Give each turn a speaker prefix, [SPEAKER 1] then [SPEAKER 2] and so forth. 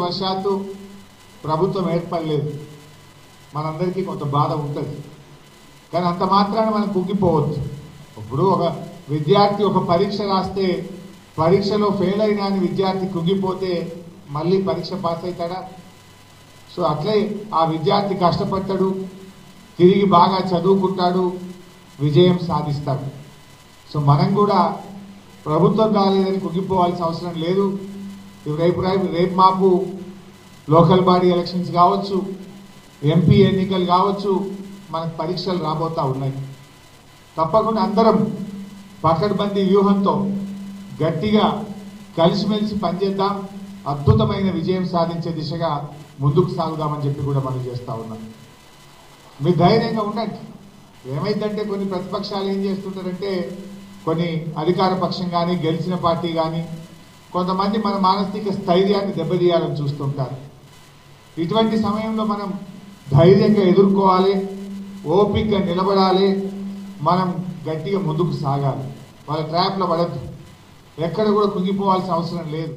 [SPEAKER 1] దురదృష్టవశాత్తు ప్రభుత్వం ఏర్పడలేదు. మనందరికీ కొంత బాధ ఉంటుంది, కానీ అంత మాత్రాన మనం కుంగిపోవద్దు. ఇప్పుడు ఒక విద్యార్థి ఒక పరీక్ష రాస్తే పరీక్షలో ఫెయిల్ అయినా అని విద్యార్థి కుంగిపోతే మళ్ళీ పరీక్ష పాస్ అవుతాడా? సో అట్లే ఆ విద్యార్థి కష్టపడతాడు, తిరిగి బాగా చదువుకుంటాడు, విజయం సాధిస్తాడు. సో మనం కూడా ప్రభుత్వం కాలేదని కుంగిపోవాల్సిన అవసరం లేదు. రేపు మాకు లోకల్ బాడీ ఎలక్షన్స్ కావచ్చు, ఎంపీ ఎన్నికలు కావచ్చు, మనకు పరీక్షలు రాబోతా ఉన్నాయి. తప్పకుండా అందరం పకడ్బందీ వ్యూహంతో గట్టిగా కలిసిమెలిసి పనిచేద్దాం, అద్భుతమైన విజయం సాధించే దిశగా ముందుకు సాగుదామని చెప్పి కూడా మనం చేస్తూ ఉన్నాం. మీరు ధైర్యంగా ఉండండి. ఏమైందంటే కొన్ని ప్రతిపక్షాలు ఏం చేస్తుంటారంటే, కొన్ని అధికార పక్షం కానీ గెలిచిన పార్టీ కానీ కొంతమంది మన మానసిక స్థైర్యాన్ని దెబ్బతీయాలని చూస్తుంటారు. ఇటువంటి సమయంలో మనం ధైర్యంగా ఎదుర్కోవాలి, ఓపికగా నిలబడాలి, మనం గట్టిగా ముందుకు సాగాలి. వాళ్ళ ట్రాప్లో పడద్దు, ఎక్కడ కూడా కుంగిపోవాల్సిన అవసరం లేదు.